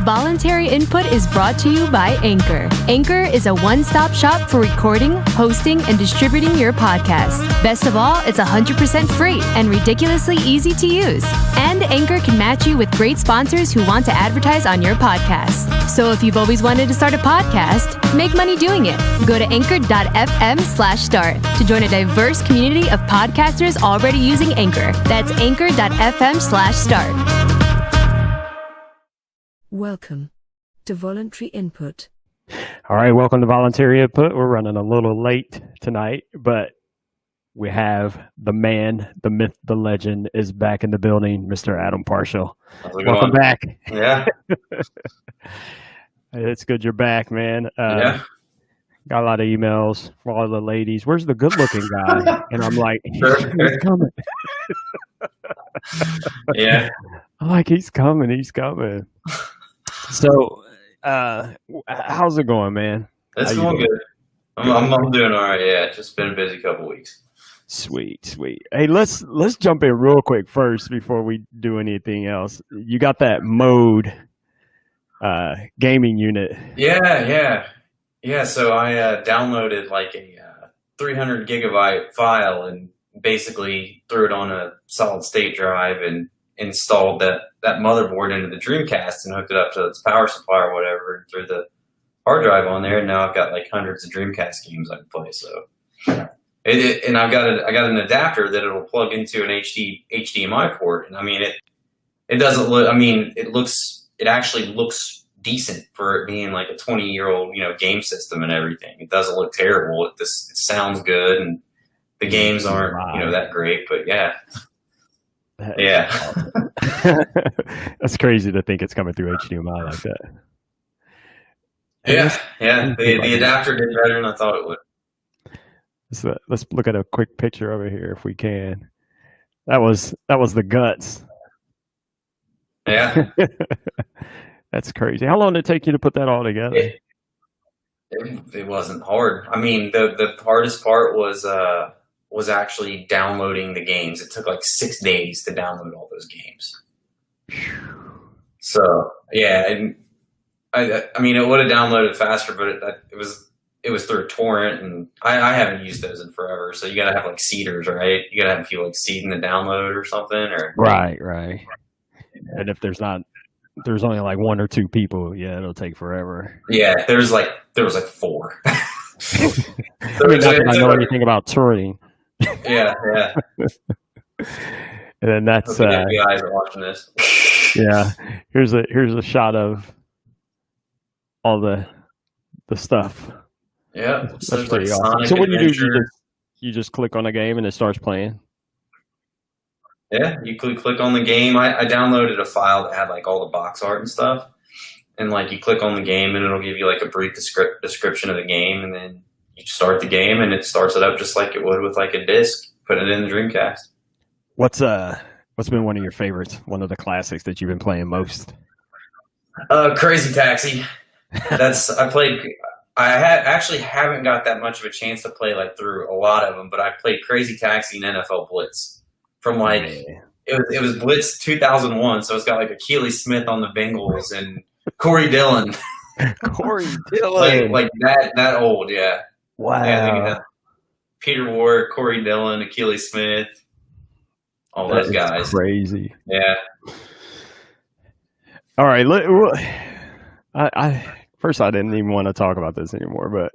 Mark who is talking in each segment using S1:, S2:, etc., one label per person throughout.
S1: Voluntary input is brought to you by Anchor. Anchor is a one-stop shop for recording, hosting, and distributing your podcast. Best of all, it's 100% free and ridiculously easy to use. And Anchor can match you with great sponsors who want to advertise on your podcast. So if you've always wanted to start a podcast, make money doing it. Go to anchor.fm/start to join a diverse community of podcasters already using Anchor. That's anchor.fm/start.
S2: Welcome to Voluntary Input.
S3: All right, welcome to Voluntary Input. We're running a little late tonight, but we have the man, the myth, the legend is back in the building, Mr. Adam Partial. Welcome back.
S4: Yeah.
S3: It's good you're back, man.
S4: Yeah.
S3: Got a lot of emails from all the ladies. Where's the good-looking guy? And I'm like, he's coming.
S4: Yeah.
S3: I'm like, he's coming. So, how's it going, man?
S4: It's going good. I'm doing all right. Yeah, just been a busy couple weeks.
S3: Sweet. Hey, let's jump in real quick first before we do anything else. You got that mode gaming unit.
S4: Yeah. So I downloaded like a 300 gigabyte file and basically threw it on a solid state drive and installed that motherboard into the Dreamcast and hooked it up to its power supply or whatever and threw the hard drive on there. And now I've got like hundreds of Dreamcast games I can play. So, and I got an adapter that it'll plug into an HDMI port. And I mean, it doesn't look. I mean, it actually looks decent for it being like a 20-year-old game system and everything. It doesn't look terrible. It sounds good, and the games aren't that great. But yeah. Yeah.
S3: That's crazy to think it's coming through HDMI like that.
S4: Yeah. The adapter did better than I thought it would.
S3: Let's look at a quick picture over here if we can. That was the guts.
S4: Yeah.
S3: That's crazy. How long did it take you to put that all together?
S4: It wasn't hard. I mean, the hardest part was actually downloading the games. It took like 6 days to download all those games. So yeah, and I mean, it would have downloaded faster, but it was through a torrent, and I haven't used those in forever. So you got to have like seeders, right? You got to have people like seeding the download or something, or
S3: right. And if there's only like one or two people, yeah, it'll take forever.
S4: Yeah, there was like 4.
S3: I mean, not that I know anything about touring.
S4: Yeah.
S3: And then that's
S4: guys are watching this.
S3: Yeah. Here's a shot of all the stuff.
S4: Yeah,
S3: that's pretty awesome. So what do you do? You just click on a game and it starts playing.
S4: Yeah, you click on the game. I downloaded a file that had like all the box art and stuff, and like you click on the game and it'll give you like a brief description of the game, and then you start the game and it starts it up just like it would with like a disc. Put it in the Dreamcast. What's
S3: been one of your favorites? One of the classics that you've been playing most?
S4: Crazy Taxi. I actually haven't got that much of a chance to play like through a lot of them, but I played Crazy Taxi and NFL Blitz from like it was Blitz 2001, so it's got like Achilles Smith on the Bengals and Corey Dillon. like that old, yeah.
S3: Wow.
S4: Yeah, Peter Ward, Corey Dillon, Achilles Smith, all those guys.
S3: Crazy.
S4: Yeah.
S3: All right. First, I didn't even want to talk about this anymore, but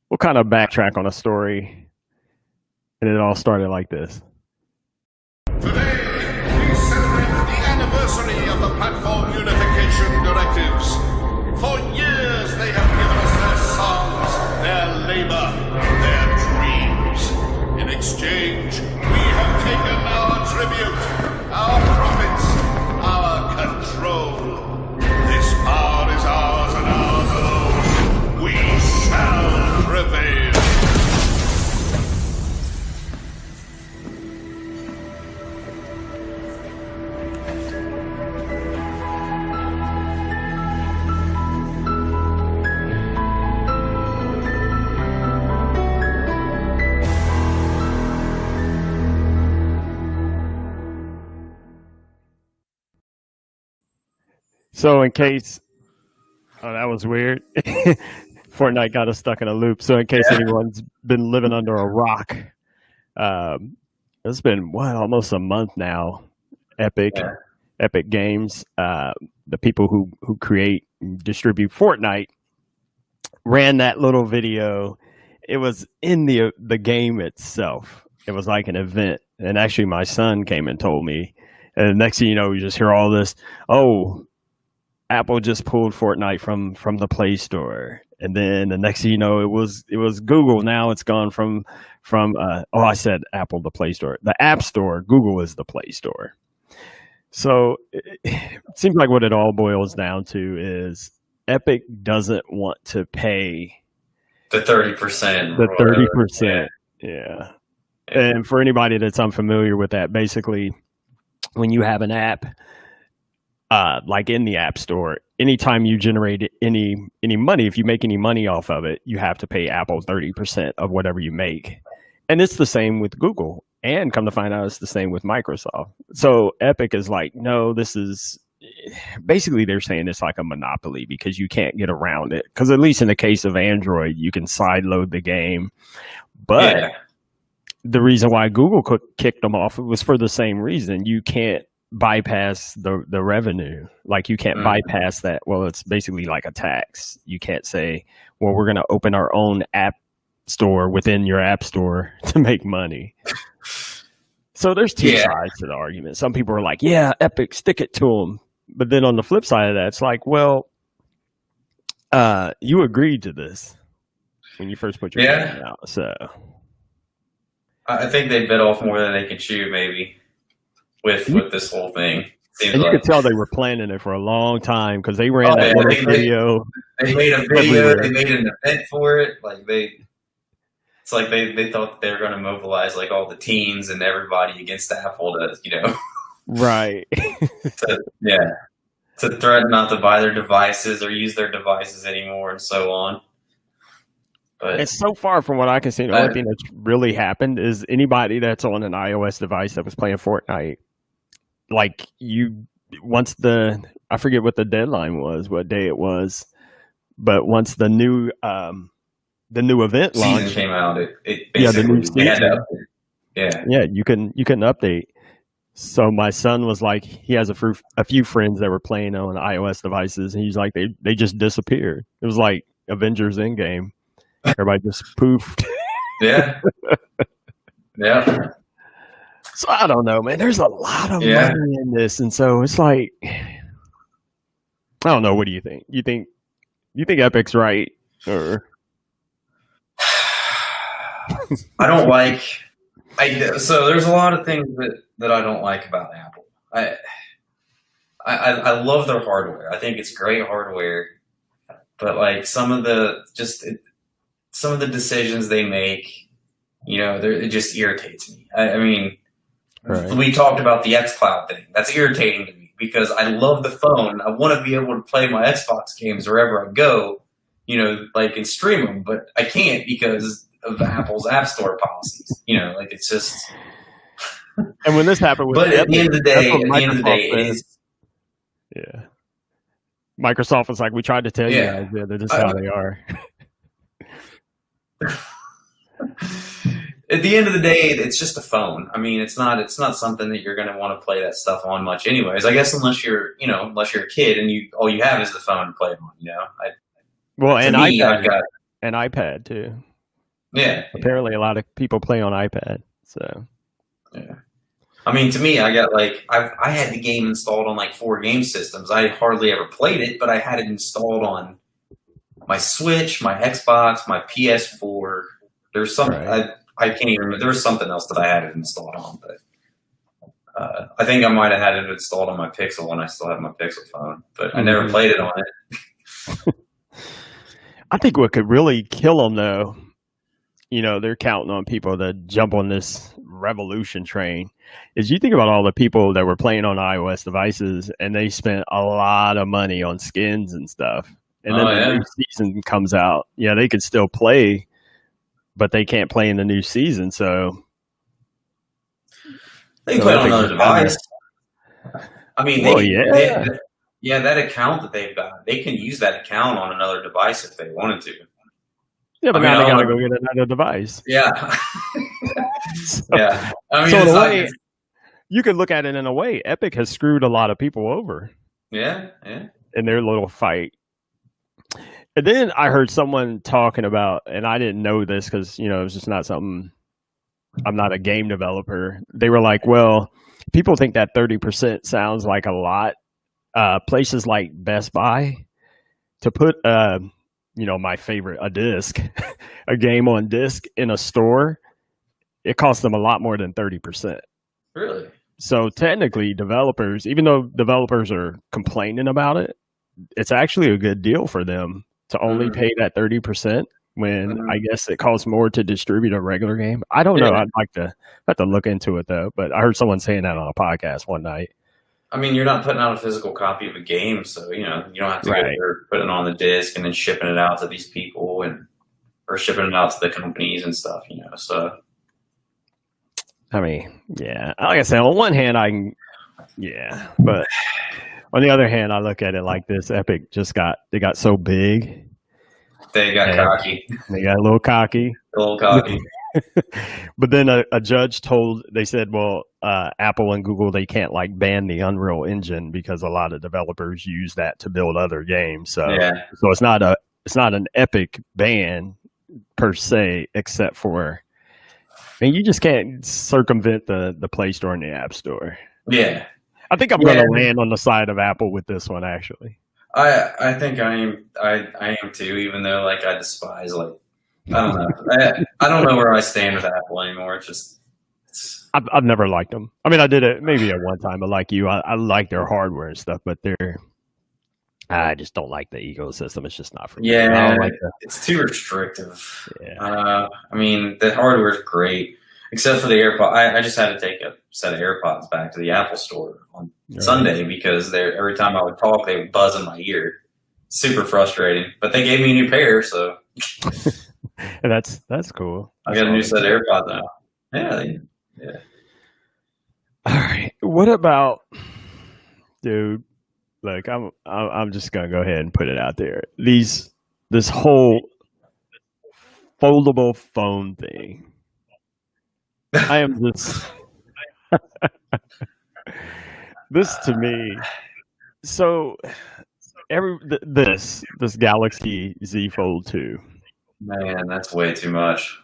S3: we'll kind of backtrack on a story, and it all started like this.
S5: Today, we celebrate the anniversary of the Platform Unification Directives. For years, they have given us their songs, their labor, their dreams. In exchange, we have taken our tribute, our profits, our control. This power is ours and ours alone. We shall prevail.
S3: So in case, oh, that was weird. Fortnite got us stuck in a loop. So in case anyone's been living under a rock, it's been almost a month now. Epic Games, the people who create and distribute Fortnite, ran that little video. It was in the game itself. It was like an event, and actually my son came and told me. And the next thing you know, you just hear all this. Oh, Apple just pulled Fortnite from the Play Store, and then the next thing you know, it was Google. Now it's gone from I said Apple, the Play Store, the App Store. Google is the Play Store. So it seems like what it all boils down to is Epic doesn't want to pay
S4: the 30%.
S3: The 30%. Yeah. And for anybody that's unfamiliar with that, basically, when you have an app, like in the App Store, anytime you generate any money, if you make any money off of it, you have to pay Apple 30% of whatever you make. And it's the same with Google. And come to find out, it's the same with Microsoft. So Epic is like, no, this is basically they're saying it's like a monopoly because you can't get around it. Because at least in the case of Android, you can sideload the game. But the reason why Google kicked them off, it was for the same reason. You can't bypass the revenue. Like you can't bypass that. Well, it's basically like a tax. You can't say, well, we're going to open our own app store within your app store to make money. So there's two sides to the argument. Some people are like, yeah, Epic, stick it to them. But then on the flip side of that, it's like, well, you agreed to this when you first put your game out. So
S4: I think they bit off more than they can chew, maybe, with this whole thing.
S3: And you could tell they were planning it for a long time because they ran that little video.
S4: They made a video. They made an event for it. It's like they thought they were going to mobilize like all the teens and everybody against Apple to,
S3: right.
S4: to threaten not to buy their devices or use their devices anymore and so on. But
S3: it's so far from what I can see, the only thing that's really happened is anybody that's on an iOS device that was playing Fortnite, like I forget what the deadline was, what day it was, but once the new event launched,
S4: came out, it basically
S3: the new season, you couldn't update. So my son was like, he has a few friends that were playing on iOS devices, and he's like, they just disappeared. It was like Avengers Endgame. Everybody just poofed.
S4: Yeah.
S3: So I don't know, man. There's a lot of money in this, and so it's like, I don't know. What do you think? You think Epic's right, or
S4: I don't like. So there's a lot of things that I don't like about Apple. I love their hardware. I think it's great hardware, but like some of the decisions they make, it just irritates me. I mean, we talked about the xCloud thing. That's irritating to me because I love the phone. I want to be able to play my Xbox games wherever I go, and stream them, but I can't because of Apple's App Store policies. It's just.
S3: And when this happened with
S4: But at the end of the day, it is.
S3: Yeah. Microsoft was like, we tried to tell you guys, they're just how they are.
S4: At the end of the day, it's just a phone. I mean, it's not something that you're going to want to play that stuff on much anyways. I guess unless you're a kid and all you have is the phone to play it on,
S3: and iPad. An iPad too.
S4: Yeah.
S3: Apparently a lot of people play on iPad. So
S4: yeah. I mean, to me, I got I had the game installed on 4 game systems. I hardly ever played it, but I had it installed on my Switch, my Xbox, my PS4. There's something I can't even remember. There was something else that I had it installed on, but I think I might have had it installed on my Pixel when I still have my Pixel phone, but I never played it on it.
S3: I think what could really kill them, though, they're counting on people to jump on this revolution train, is you think about all the people that were playing on iOS devices and they spent a lot of money on skins and stuff. And then the new season comes out. Yeah, they could still play, but they can't play in the new season. So
S4: they can play on another device. I mean, Yeah, that account that they've got, they can use that account on another device if they wanted to.
S3: Yeah, but
S4: I mean,
S3: now they
S4: I
S3: got to
S4: don't
S3: go
S4: know.
S3: get another device.
S4: Yeah.
S3: So,
S4: Yeah. I mean,
S3: so in
S4: it's
S3: a
S4: not.
S3: way, you could look at it in a way. Epic has screwed a lot of people over
S4: Yeah. Yeah.
S3: in their little fight. And then I heard someone talking about, and I didn't know this because it was just not something. I'm not a game developer. They were like, well, people think that 30% sounds like a lot. Places like Best Buy to put, my favorite, a disc, a game on disc in a store, it costs them a lot more than 30%.
S4: Really?
S3: So technically, developers, even though developers are complaining about it, it's actually a good deal for them to only
S4: Mhm.
S3: pay that 30% when
S4: Mhm.
S3: I guess it costs more to distribute a regular game. I don't know.
S4: Yeah.
S3: I'd like to have to look into it though. But I heard someone saying that on a podcast one night.
S4: I mean, you're not putting out a physical copy of a game, so you don't have to go
S3: Right.
S4: through putting it on the disc and then shipping it out to these people or shipping it out to the companies and stuff. So
S3: I mean, yeah. Like I said, on one hand, but on the other hand, I look at it like this: Epic they got so big,
S4: they got
S3: and
S4: cocky,
S3: they got a little cocky.
S4: a little cocky.
S3: But then a judge they said, well, Apple and Google, they can't like ban the Unreal Engine because a lot of developers use that to build other games. So
S4: Yeah.
S3: it's not an Epic ban per se, except for, I mean, you just can't circumvent the Play Store and the App Store.
S4: Yeah.
S3: I think I'm going to land on the side of Apple with this one, actually.
S4: I think I am too, even though like I despise I don't know. I don't know where I stand with Apple anymore.
S3: I've never liked them. I mean, I did it maybe at one time, but like you, I like their hardware and stuff, but I just don't like the ecosystem. It's just not for me. I
S4: Yeah,
S3: don't like
S4: it's too restrictive.
S3: Yeah.
S4: I mean, the hardware is great, except for the AirPod. I just had to take a set of AirPods back to the Apple store on Sunday because every time I would talk, they would buzz in my ear. Super frustrating. But they gave me a new pair, so
S3: that's cool.
S4: I got a new set of AirPods now. Yeah.
S3: All right. What about, dude? Like I'm just gonna go ahead and put it out there. This whole foldable phone thing. I am just this to me. So this Galaxy Z Fold 2.
S4: Man, that's way too much.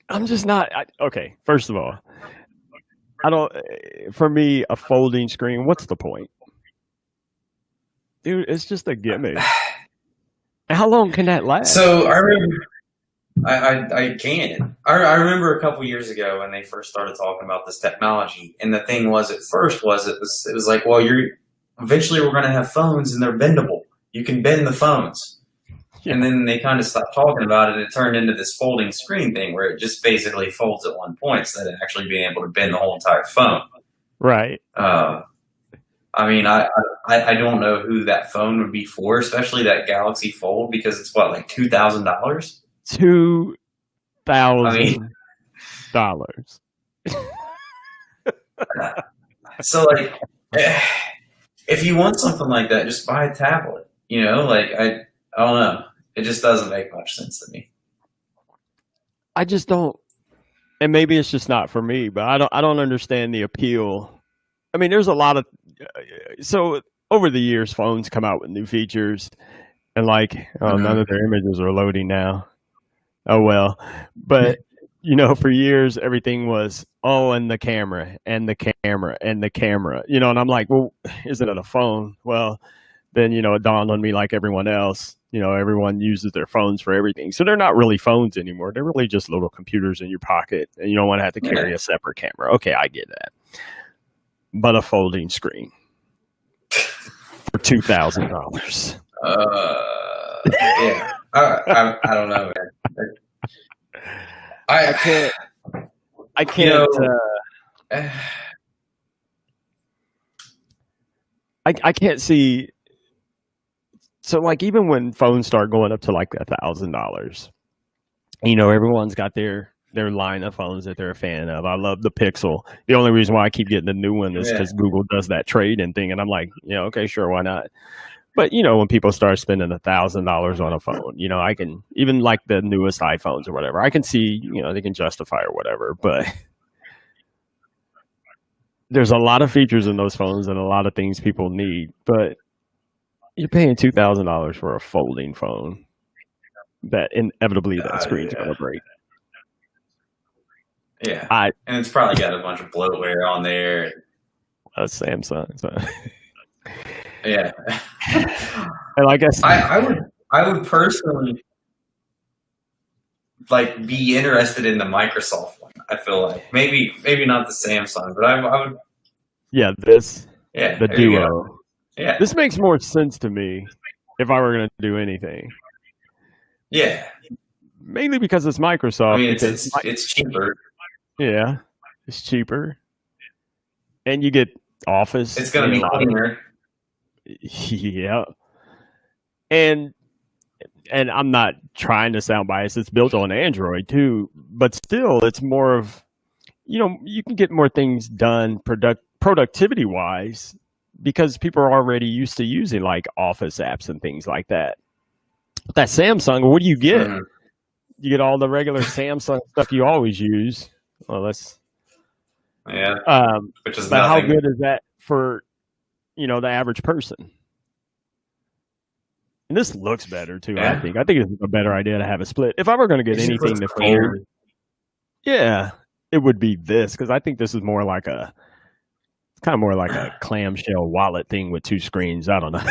S3: I'm just not. Okay, first of all, for me, a folding screen, what's the point? Dude, it's just a gimmick. How long can that last?
S4: So I remember, I can. I remember a couple years ago when they first started talking about this technology, and the thing was, at first, it was like, well, eventually we're going to have phones and they're bendable. You can bend the phones. Yeah. And then they kind of stopped talking about it, and it turned into this folding screen thing where it just basically folds at one point instead of actually being able to bend the whole entire phone.
S3: Right.
S4: I mean, I don't know who that phone would be for, especially that Galaxy Fold, because it's what, like $2,000?
S3: $2,000.
S4: So, like, if you want something like that, just buy a tablet. Like I don't know. It just doesn't make much sense to me.
S3: I just don't, and maybe it's just not for me. But I don't understand the appeal. I mean, there's a lot of so over the years, phones come out with new features, and like none of their images are loading now. Oh well, but for years everything was and the camera and the camera and the camera. And I'm like, well, isn't it a phone? Well, then it dawned on me, like everyone else, everyone uses their phones for everything. So they're not really phones anymore. They're really just little computers in your pocket, and you don't want to have to carry a separate camera. Okay, I get that. But a folding screen for $2,000.
S4: Yeah, I don't know, man. I can't.
S3: I can't see. So, like, even when phones start going up to like $1,000, everyone's got their their line of phones that they're a fan of. I love the Pixel. The only reason why I keep getting the new one is because Google does that trade-in thing, and I'm like, okay, sure, why not? But when people start spending $1,000 on a phone, I can, even like the newest iPhones or whatever, I can see, they can justify or whatever. But there's a lot of features in those phones and a lot of things people need. But you're paying $2,000 for a folding phone that inevitably that screen's going to break.
S4: Yeah, and it's probably got a bunch of bloatware on there.
S3: Samsung. So.
S4: Yeah,
S3: and I guess
S4: I would personally like be interested in the Microsoft one. I feel like maybe not the Samsung, but I would.
S3: Yeah, the Duo.
S4: Yeah,
S3: this makes more sense to me if I were going to do anything.
S4: Yeah,
S3: mainly because it's Microsoft.
S4: I mean, it's cheaper.
S3: Yeah, it's cheaper, and you get Office.
S4: It's going to be cleaner.
S3: Yeah, and I'm not trying to sound biased. It's built on Android too, but still, it's more of you can get more things done productivity wise because people are already used to using like Office apps and things like that. That Samsung, what do you get? Mm-hmm. You get all the regular Samsung stuff you always use. Well, that's
S4: which is
S3: but
S4: nothing.
S3: How good is that for the average person? And this looks better too.
S4: Yeah.
S3: I think it's a better idea to have a split. If I were going to get anything to fold, it would be this because I think this is more like it's kind of more like a clamshell wallet thing with two screens. I don't know.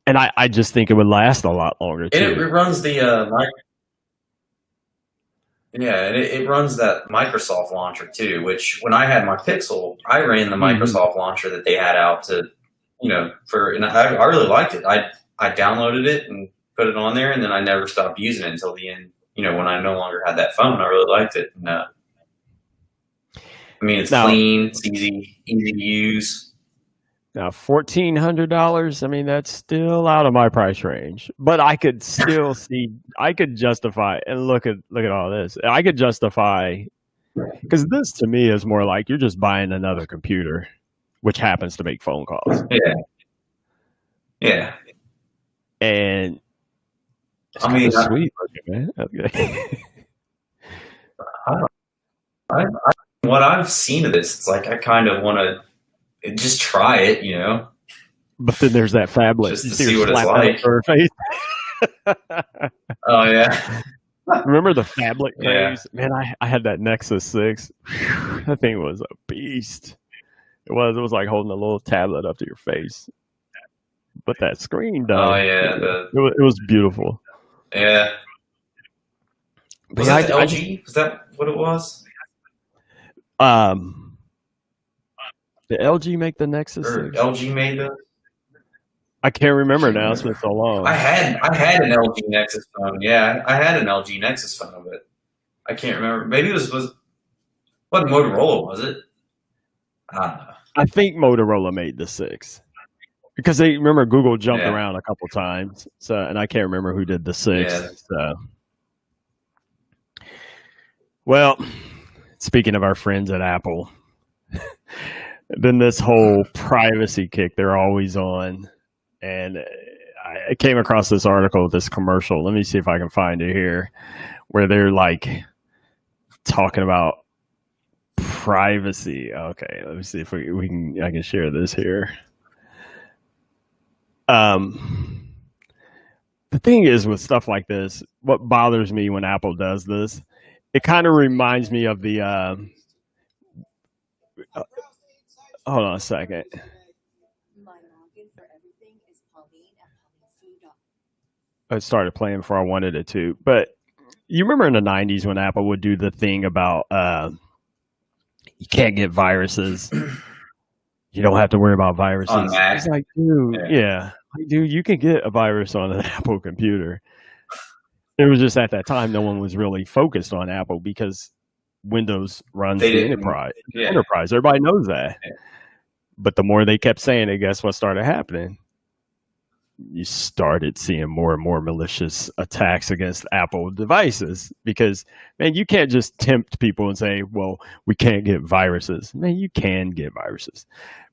S3: And I just think it would last a lot longer too.
S4: And it runs the it runs that Microsoft launcher too. Which when I had my Pixel, I ran the Microsoft launcher that they had out to, and I really liked it. I downloaded it and put it on there, and then I never stopped using it until the end. When I no longer had that phone, I really liked it. And, I mean, it's clean, it's easy to use.
S3: Now, $1,400. I mean, that's still out of my price range, but I could still I could justify. And look at all this. I could justify because this to me is more like you're just buying another computer, which happens to make phone calls.
S4: Yeah.
S3: And
S4: I mean,
S3: sweet looking, man. Okay.
S4: What I've seen of this, it's like I kind of want to just try it,
S3: But then there's that phablet.
S4: Just to see what it's like.
S3: For her face.
S4: Oh, yeah.
S3: Remember the phablet craze?
S4: Yeah.
S3: Man, I had that Nexus 6. That thing was a beast. It was like holding a little tablet up to your face. But that screen, though.
S4: Oh, yeah.
S3: It was beautiful.
S4: Yeah. Was that LG? Was that what it was?
S3: Did LG make the Nexus 6?
S4: LG made the.
S3: I can't remember now. It's been so long.
S4: I had an LG Nexus phone. Yeah, I had an LG Nexus phone, but I can't remember. Maybe it was what Motorola was it? I don't know.
S3: I think Motorola made the 6 because they remember Google jumped around a couple times. So, and I can't remember who did the 6.
S4: Yeah.
S3: So, well, speaking of our friends at Apple. Then this whole privacy kick they're always on. And I came across this article, this commercial. Let me see if I can find it here, where they're like talking about privacy. Okay, let me see if I can share this here. The thing is with stuff like this, what bothers me when Apple does this, it kind of reminds me of the hold on a second. I started playing before I wanted it to. But you remember in the 90s when Apple would do the thing about you can't get viruses. You don't have to worry about viruses.
S4: On Mac.
S3: It's like, dude, yeah. Like, dude, you can get a virus on an Apple computer. It was just at that time no one was really focused on Apple because Windows runs the enterprise. Enterprise. Everybody knows that. Yeah. But the more they kept saying it, guess what started happening? you started seeing more and more malicious attacks against Apple devices because, man, you can't just tempt people and say, well, we can't get viruses. Man, you can get viruses.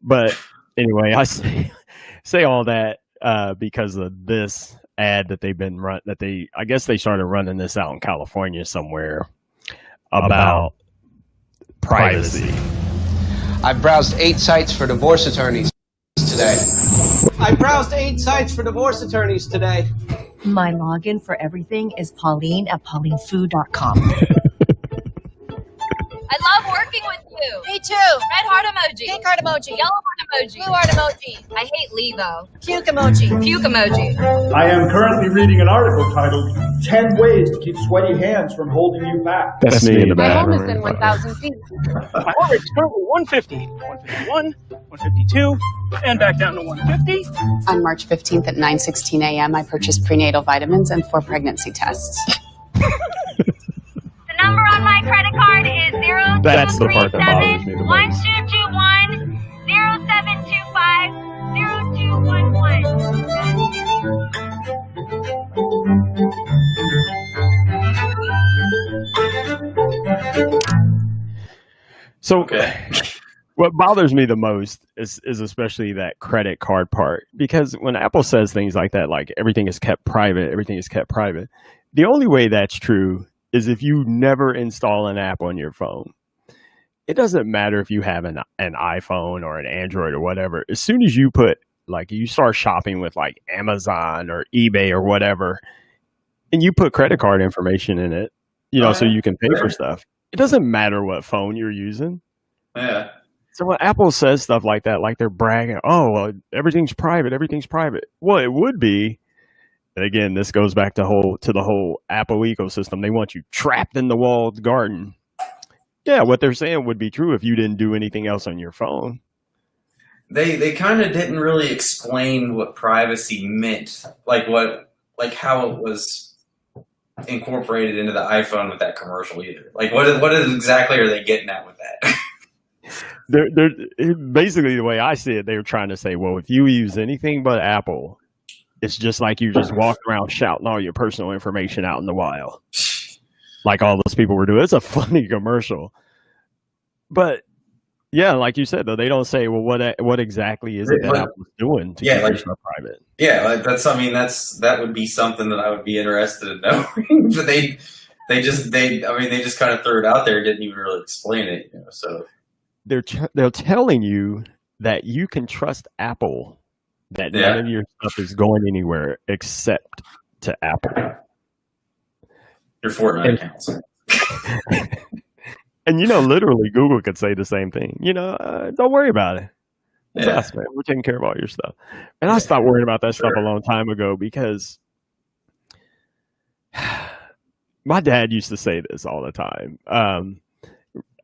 S3: But anyway, I say all that because of this ad that they've been I guess they started running this out in California somewhere about privacy.
S6: I've browsed 8 sites for divorce attorneys today. I browsed 8 sites for divorce attorneys today.
S7: My login for everything is Pauline at paulinefood.com.
S8: I love working with you.
S9: Me too.
S8: Red heart emoji.
S9: Pink heart emoji.
S8: Yellow heart emoji.
S9: Blue heart emoji.
S8: I hate Lee though.
S9: Puke emoji.
S8: Puke emoji.
S10: I am currently reading an article titled 10 Ways to Keep Sweaty Hands from Holding You Back.
S3: That's me in the
S11: My
S3: back.
S11: home is in 1,000 feet.
S12: My heart rate is currently 150, 151, 152, and back down to 150.
S11: On March 15th at 9:16 a.m., I purchased prenatal vitamins and 4 pregnancy tests.
S8: The number on my credit card is 0.
S3: That's the part that bothers me the most.
S8: 1221 0725 0211.
S3: So
S4: Okay.
S3: what bothers me the most is especially that credit card part, because when Apple says things like that, like everything is kept private, the only way that's true is if you never install an app on your phone. It doesn't matter if you have an iPhone or an Android or whatever. As soon as you you start shopping with like Amazon or eBay or whatever, and you put credit card information in it, so you can pay for stuff. It doesn't matter what phone you're using.
S4: Yeah.
S3: So when Apple says stuff like that, like they're bragging, oh, well, everything's private. Well, it would be. And again, this goes back to the whole Apple ecosystem. They want you trapped in the walled garden. Yeah, what they're saying would be true if you didn't do anything else on your phone.
S4: They kind of didn't really explain what privacy meant, how it was incorporated into the iPhone with that commercial either. Like, what exactly are they getting at with that?
S3: They're basically, the way I see it, they're trying to say, well, if you use anything but Apple, it's just like you just walk around shouting all your personal information out in the wild, like all those people were doing. It's a funny commercial, but yeah, like you said though, they don't say, well, what exactly is it that Apple's doing to keep your stuff private? Yeah,
S4: that would be something that I would be interested in knowing. But they just kind of threw it out there and didn't even really explain it. So
S3: they're telling you that you can trust Apple, that none of your stuff is going anywhere except to Apple.
S4: Your Fortnite accounts.
S3: And literally Google could say the same thing. Don't worry about it. It's us, man. We're taking care of all your stuff. And I stopped worrying about that stuff a long time ago because my dad used to say this all the time.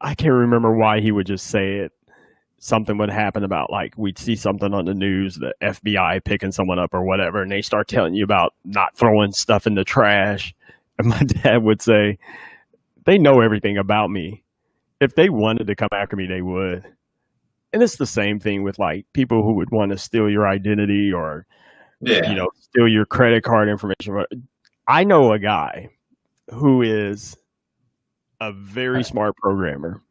S3: I can't remember why he would just say it. Something would happen about, like, we'd see something on the news, the FBI picking someone up or whatever, and they start telling you about not throwing stuff in the trash. And my dad would say, they know everything about me. If they wanted to come after me, they would. And it's the same thing with like people who would want to steal your identity or, steal your credit card information. I know a guy who is a very smart programmer,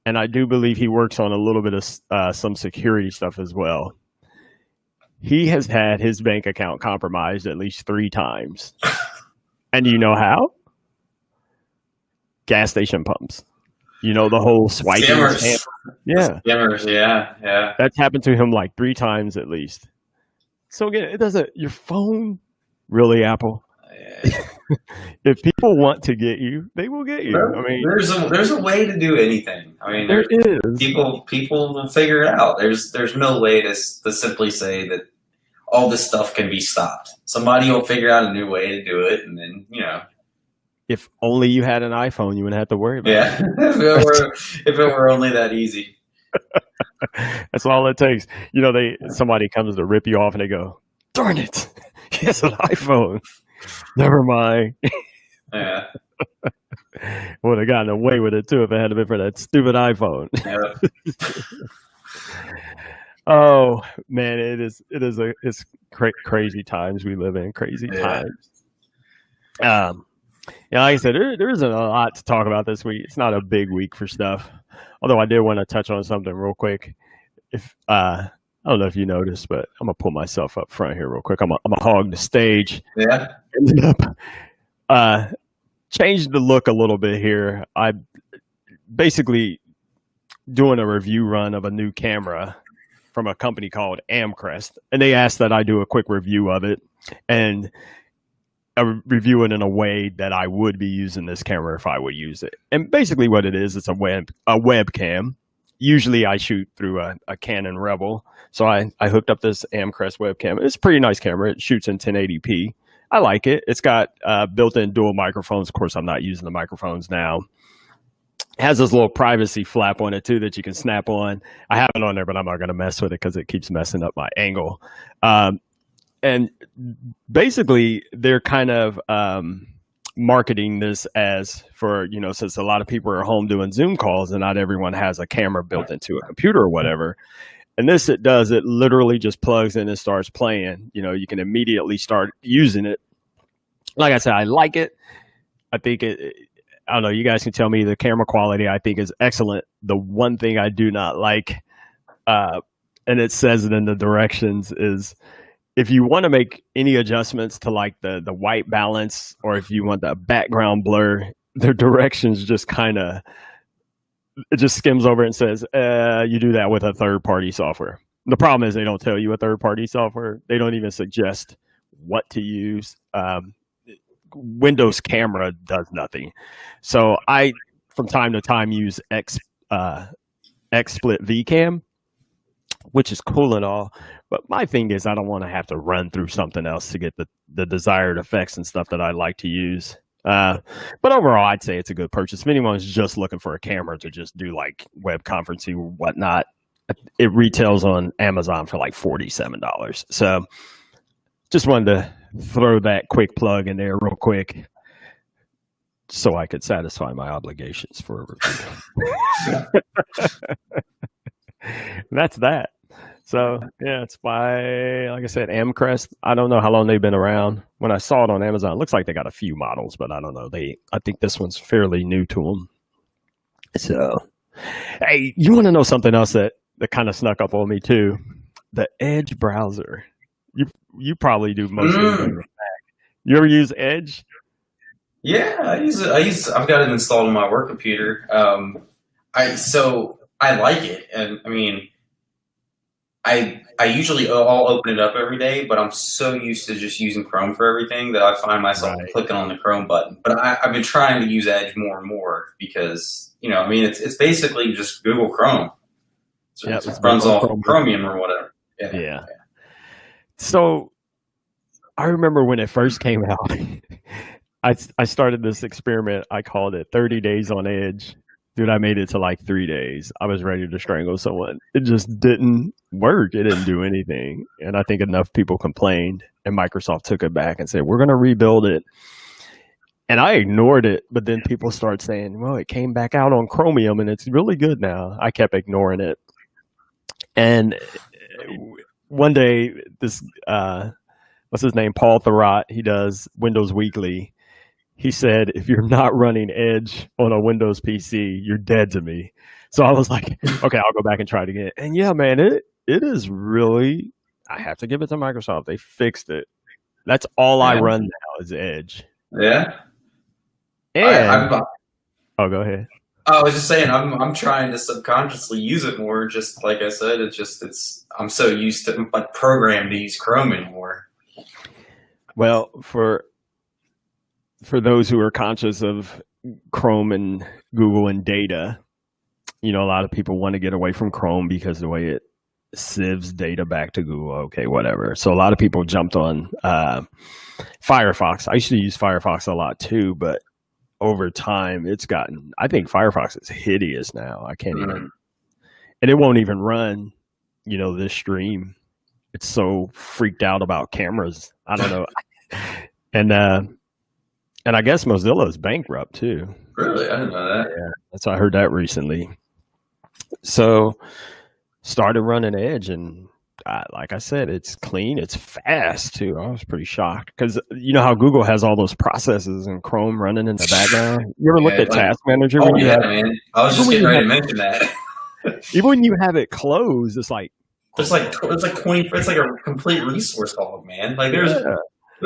S3: and I do believe he works on a little bit of some security stuff as well. He has had his bank account compromised at least 3 times. And you know how? Gas station pumps. The whole swiping.
S4: Scammers.
S3: Yeah.
S4: Scammers, yeah.
S3: That's happened to him like 3 times at least. So again, your phone, really, Apple? If people want to get you, they will get you.
S4: There's a way to do anything.
S3: There is.
S4: People will figure it out. There's no way to simply say that all this stuff can be stopped. Somebody will figure out a new way to do it, and then
S3: If only you had an iPhone, you wouldn't have to worry about it.
S4: Yeah, if it were only that easy.
S3: That's all it takes. Somebody comes to rip you off, and they go, "Darn it, he has an iPhone." Never mind.
S4: Yeah.
S3: Would have gotten away with it too if it hadn't been for that stupid iPhone.
S4: Yeah.
S3: Oh man, it's crazy times we live in. Crazy
S4: Yeah.
S3: times. Yeah, like I said, there isn't a lot to talk about this week. It's not a big week for stuff. Although I did want to touch on something real quick. If I don't know if you noticed, but I'm gonna pull myself up front here real quick. I'm gonna hog the stage.
S4: Yeah.
S3: Ended up changed the look a little bit here. I basically doing a review run of a new camera from a company called Amcrest, and they asked that I do a quick review of it and review it in a way that I would be using this camera if I would use it. And basically, what it is, it's a webcam. Usually, I shoot through a Canon Rebel, so I hooked up this Amcrest webcam. It's a pretty nice camera. It shoots in 1080p. I like it. It's got built-in dual microphones. Of course, I'm not using the microphones now. It has this little privacy flap on it too that you can snap on. I have it on there, but I'm not going to mess with it because it keeps messing up my angle. And basically, they're kind of marketing this as for, since a lot of people are home doing Zoom calls and not everyone has a camera built into a computer or whatever. And this, it literally just plugs in and starts playing. You can immediately start using it. Like I said, I like it. I think I don't know, you guys can tell me the camera quality I think is excellent. The one thing I do not like, and it says it in the directions, is if you want to make any adjustments to like the white balance, or if you want the background blur, the directions just it just skims over and says, you do that with a third-party software. The problem is they don't tell you a third-party software. They don't even suggest what to use. Windows Camera does nothing. So I, from time to time, use XSplit VCam, which is cool and all. But my thing is I don't want to have to run through something else to get the desired effects and stuff that I like to use. But overall, I'd say it's a good purchase. If anyone's just looking for a camera to just do like web conferencing or whatnot, it retails on Amazon for like $47. So just wanted to throw that quick plug in there real quick so I could satisfy my obligations for a review. That's that. So yeah, it's by, like I said, Amcrest. I don't know how long they've been around. When I saw it on Amazon, it looks like they got a few models, but I don't know. I think this one's fairly new to them. So, hey, you want to know something else that kind of snuck up on me too? The Edge browser. You probably do most of it. You ever use Edge?
S4: Yeah, I use it. I've got it installed on my work computer. I like it, and I mean, I usually I'll open it up every day, but I'm so used to just using Chrome for everything that I find myself clicking on the Chrome button. But I've been trying to use Edge more and more because it's basically just Google Chrome. So it runs off Chromium or whatever.
S3: Yeah. So I remember when it first came out, I started this experiment. I called it 30 Days on Edge. Dude, I made it to like 3 days. I was ready to strangle someone. It just didn't work. It didn't do anything. And I think enough people complained, and Microsoft took it back and said, we're going to rebuild it. And I ignored it, but then people start saying, well, it came back out on Chromium and it's really good now. I kept ignoring it. And one day, this, what's his name? Paul Thurrott, he does Windows Weekly. He said, if you're not running Edge on a Windows PC, you're dead to me. So I was like, okay, I'll go back and try it again. And yeah, man, it is really, I have to give it to Microsoft. They fixed it. That's all I run now is Edge.
S4: Yeah.
S3: And go ahead.
S4: I was just saying, I'm trying to subconsciously use it more. Just like I said, I'm so used to programmed to use Chrome anymore.
S3: Well, for those who are conscious of Chrome and Google and data, a lot of people want to get away from Chrome because the way it sieves data back to Google. Okay, whatever. So a lot of people jumped on Firefox. I used to use Firefox a lot too, but over time I think Firefox is hideous now. I can't even, and it won't even run, this stream. It's so freaked out about cameras. I don't know. And I guess Mozilla is bankrupt too.
S4: Really? I didn't know that.
S3: Yeah, that's I heard that recently. So started running Edge, and like I said, it's clean, it's fast too. I was pretty shocked because you know how Google has all those processes and Chrome running in the background. You ever looked at Task Manager?
S4: Oh yeah, man. I was just getting ready to mention that.
S3: Even when you have it closed, it's like
S4: it's like 20. It's like a complete resource hog, man. Like there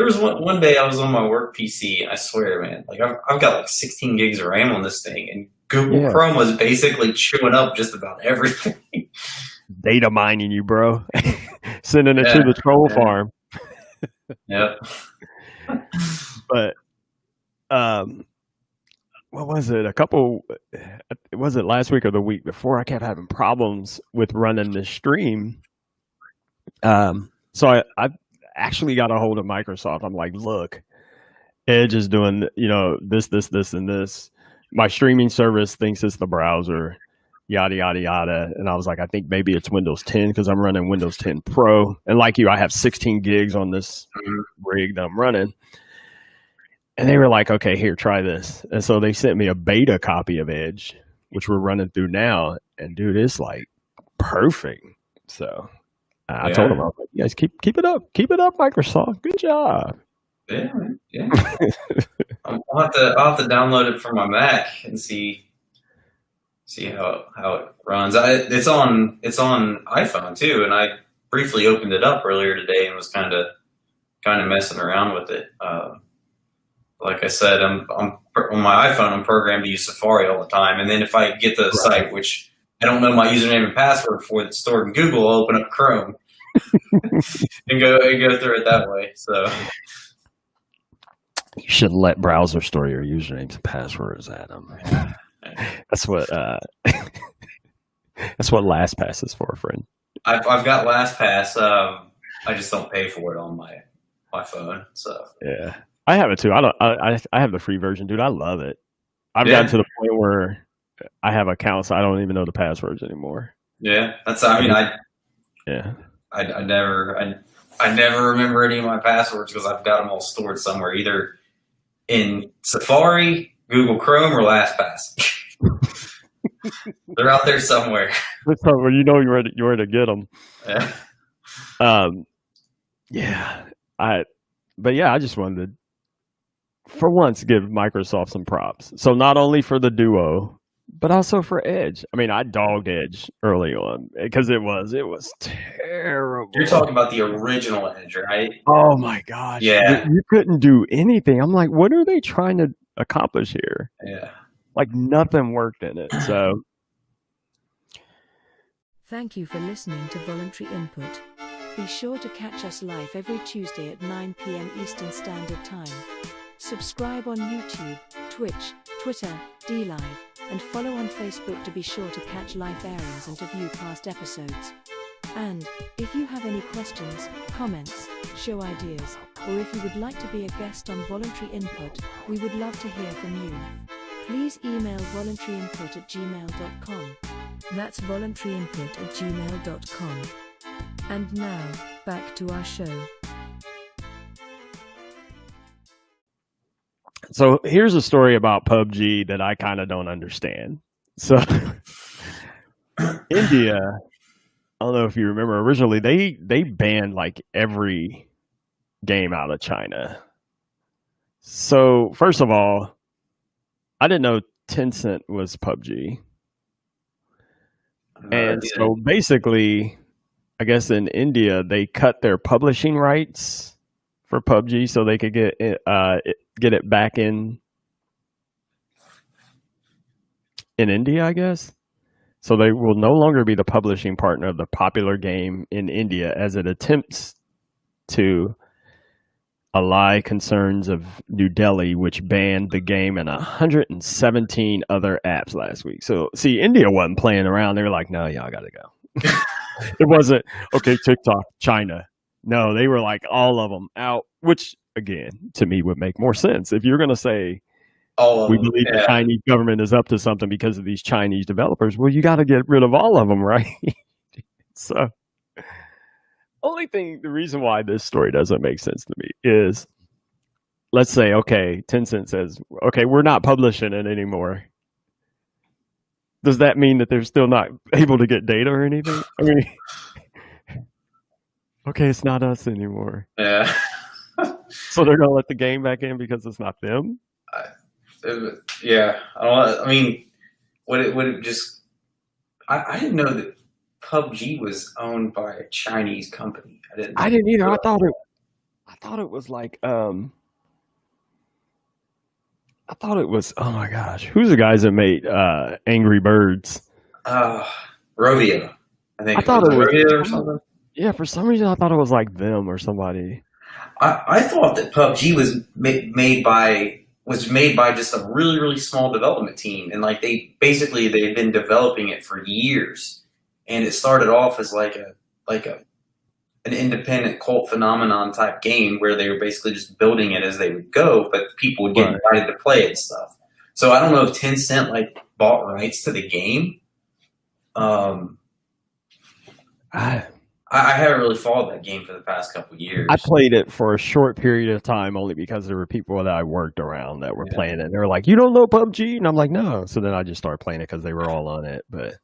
S4: was one day I was on my work PC, and I swear, man, like I've got like 16 gigs of RAM on this thing, and Google Chrome was basically chewing up just about everything.
S3: Data mining you, bro. Sending it to the troll farm.
S4: Yep.
S3: But what was it? Was it last week or the week before? I kept having problems with running the stream. So I actually got a hold of Microsoft. I'm like, look, Edge is doing, this, and this. My streaming service thinks it's the browser, yada, yada, yada. And I was like, I think maybe it's Windows 10 because I'm running Windows 10 Pro. And like you, I have 16 gigs on this rig that I'm running. And they were like, okay, here, try this. And so they sent me a beta copy of Edge, which we're running through now. And dude, it's like perfect. So I told them, I was like, you guys keep it up. Keep it up, Microsoft. Good job.
S4: Yeah. I'll have to download it from my Mac and see how it runs. It's on iPhone too, and I briefly opened it up earlier today and was kind of messing around with it. Like I said, I'm on my iPhone. I'm programmed to use Safari all the time, and then if I get the site which I don't know my username and password for that's stored in Google, I'll open up Chrome and go through it that way. So.
S3: You should let browser store your usernames and passwords, Adam. That's what LastPass is for, friend.
S4: I've got LastPass. I just don't pay for it on my phone. So
S3: yeah, I have it too. I have the free version, dude. I love it. I've gotten to the point where I have accounts I don't even know the passwords anymore.
S4: Yeah, I never remember any of my passwords because I've got them all stored somewhere, either in Safari, Google Chrome, or LastPass. They're out there somewhere.
S3: That's where you know you're to get them.
S4: Yeah.
S3: I just wanted to, for once, give Microsoft some props. So not only for the Duo, but also for Edge. I mean, I dogged Edge early on because it was terrible.
S4: You're talking about the original Edge, right?
S3: Oh my gosh.
S4: Yeah.
S3: You couldn't do anything. I'm like, what are they trying to accomplish here?
S4: Yeah.
S3: Like nothing worked in it. So
S2: thank you for listening to Voluntary Input. Be sure to catch us live every Tuesday at 9 p.m. Eastern Standard Time. Subscribe on YouTube, Twitch, Twitter, DLive, and follow on Facebook to be sure to catch live airings and to view past episodes. And, if you have any questions, comments, show ideas, or if you would like to be a guest on Voluntary Input, we would love to hear from you. Please email voluntaryinput@gmail.com. That's voluntaryinput@gmail.com. And now, back to our show.
S3: So here's a story about PUBG that I kind of don't understand. So India, I don't know if you remember, originally they banned like every game out of China. So first of all, I didn't know Tencent was PUBG. And so basically, I guess in India, they cut their publishing rights for PUBG so they could get it back in India, I guess. So they will no longer be the publishing partner of the popular game in India as it attempts to allay concerns of New Delhi, which banned the game and 117 other apps last week. So, see, India wasn't playing around. They were like, no, y'all got to go. It wasn't, okay, TikTok, China. No, they were like all of them out, which, again, to me would make more sense. If you're going to say, we believe the Chinese government is up to something because of these Chinese developers, well, you got to get rid of all of them, right? So, the reason why this story doesn't make sense to me is, let's say, okay, Tencent says, okay, we're not publishing it anymore. Does that mean that they're still not able to get data or anything? I mean, okay, it's not us anymore.
S4: Yeah.
S3: So they're gonna let the game back in because it's not them?
S4: Yeah. I mean, would it just? I didn't know that PUBG was owned by a Chinese company.
S3: I didn't either. I thought it was like I thought it was, oh my gosh, who's the guys that made Angry Birds?
S4: Rovio. I think
S3: I thought it was
S4: Rovio or something.
S3: Yeah, for some reason I thought it was like them or somebody.
S4: I thought that PUBG was made by just a really, really small development team, and like they'd been developing it for years, and it started off as like an independent cult phenomenon type game where they were basically just building it as they would go, but people would get invited to play it and stuff. So I don't know if Tencent like bought rights to the game. I haven't really followed that game for the past couple of years.
S3: I played it for a short period of time only because there were people that I worked around that were playing it. They were like, "You don't know PUBG?" And I'm like, "No." So then I just started playing it because they were all on it. But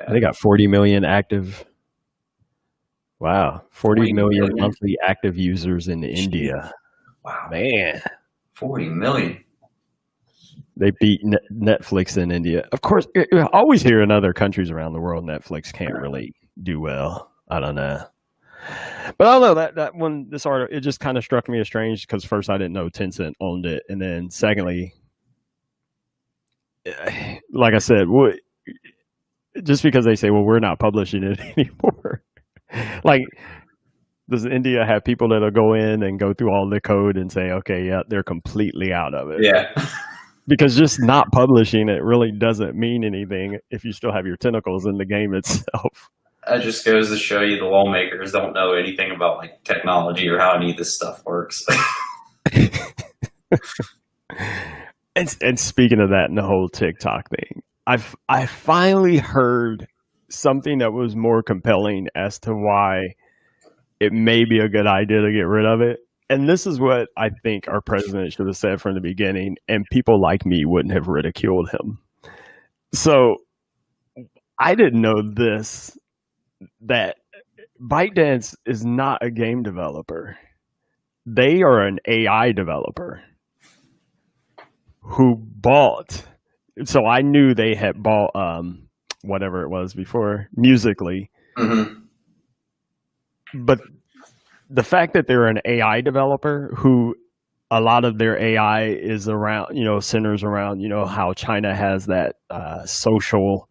S3: they got 40 million active. Wow, 40 million monthly active users in India.
S4: Wow,
S3: man,
S4: 40 million.
S3: They beat Netflix in India. Of course, I always hear in other countries around the world, Netflix can't really do well. I don't know. But I don't know that when this article, it just kind of struck me as strange because first I didn't know Tencent owned it. And then secondly, like I said, just because they say, well, we're not publishing it anymore. Like, does India have people that'll go in and go through all the code and say, okay, yeah, they're completely out of it?
S4: Yeah.
S3: Because just not publishing it really doesn't mean anything if you still have your tentacles in the game itself.
S4: That just goes to show you the lawmakers don't know anything about like technology or how any of this stuff works.
S3: And speaking of that and the whole TikTok thing, I finally heard something that was more compelling as to why it may be a good idea to get rid of it. And this is what I think our president should have said from the beginning, and people like me wouldn't have ridiculed him. So I didn't know this, that ByteDance is not a game developer. They are an AI developer who bought. So I knew they had bought whatever it was before, Musically.
S4: Mm-hmm.
S3: But the fact that they're an AI developer who a lot of their AI is around, centers around, how China has that social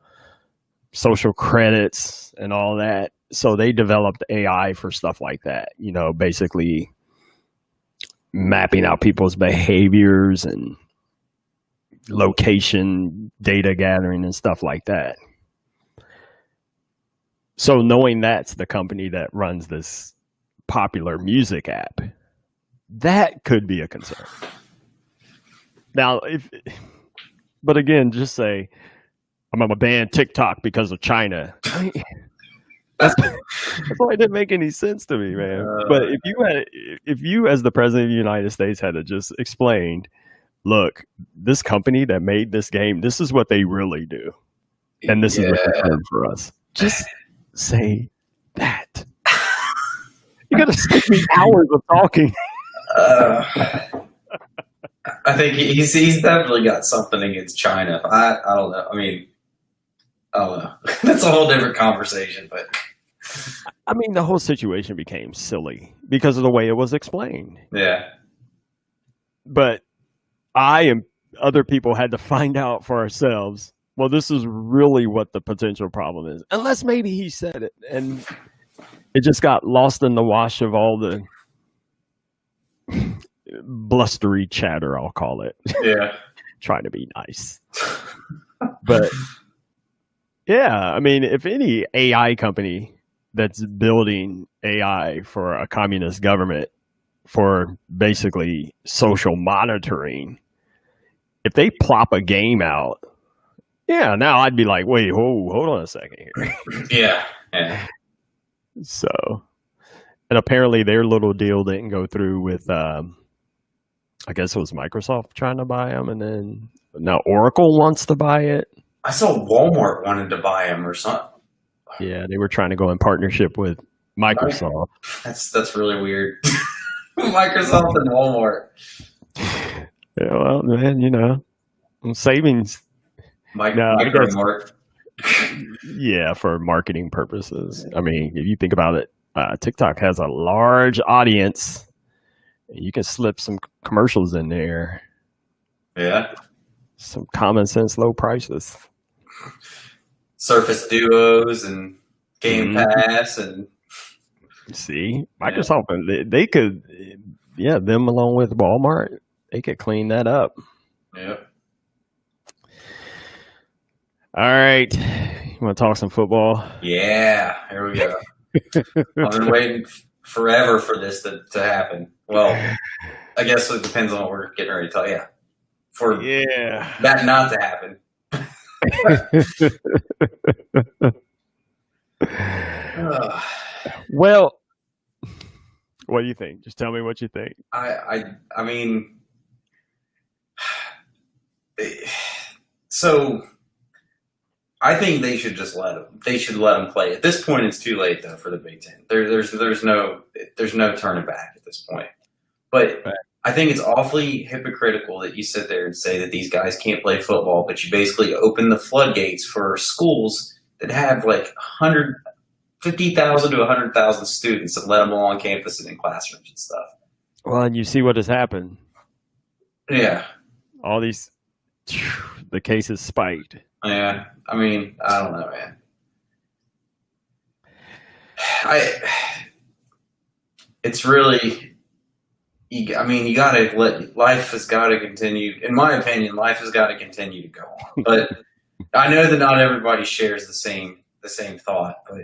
S3: credits and all that. So they developed AI for stuff like that, basically mapping out people's behaviors and location data gathering and stuff like that. So knowing that's the company that runs this popular music app, that could be a concern. Now, but again, just say, I'm going to ban TikTok because of China. That's why it didn't make any sense to me, man. But if you, as the president of the United States, had to just explained, look, this company that made this game, this is what they really do, and this is a concern for us. Just say that. You got to skip me hours of talking.
S4: I think he's definitely got something against China. I don't know. I mean, I don't know. That's a whole different conversation. But
S3: I mean, the whole situation became silly because of the way it was explained.
S4: Yeah.
S3: But other people had to find out for ourselves, well, this is really what the potential problem is. Unless maybe he said it and it just got lost in the wash of all the blustery chatter, I'll call it.
S4: Yeah.
S3: Trying to be nice. But yeah, I mean, if any AI company that's building AI for a communist government for basically social monitoring, if they plop a game out, yeah, now I'd be like, wait, hold on a second here.
S4: Yeah.
S3: So, and apparently their little deal didn't go through with, I guess it was Microsoft trying to buy them, and then now Oracle wants to buy it.
S4: I saw Walmart wanted to buy them or something.
S3: Yeah, they were trying to go in partnership with Microsoft.
S4: That's really weird. Microsoft and Walmart.
S3: Yeah, well, man, savings.
S4: Micromart.
S3: Yeah, for marketing purposes. I mean, if you think about it, TikTok has a large audience. You can slip some commercials in there.
S4: Yeah.
S3: Some common sense low prices.
S4: Surface Duos and Game Pass and
S3: see, Microsoft, they could, them along with Walmart, they could clean that up.
S4: Yep.
S3: All right. You want to talk some football?
S4: Yeah, here we go. I've been waiting forever for this to happen. Well, I guess it depends on what we're getting ready to tell you. For that not to happen.
S3: Well, what do you think? Just tell me what you think.
S4: I mean, so I think they should just let them. They should let them play. At this point, it's too late though for the Big Ten. There's no turning back at this point. But I think it's awfully hypocritical that you sit there and say that these guys can't play football, but you basically open the floodgates for schools that have like 50,000 to 100,000 students and let them all on campus and in classrooms and stuff.
S3: Well, and you see what has happened.
S4: Yeah.
S3: All these, the cases spiked.
S4: Yeah. I mean, I don't know, man. It's really... you got to life has got to continue. In my opinion, life has got to continue to go on. But I know that not everybody shares the same thought. But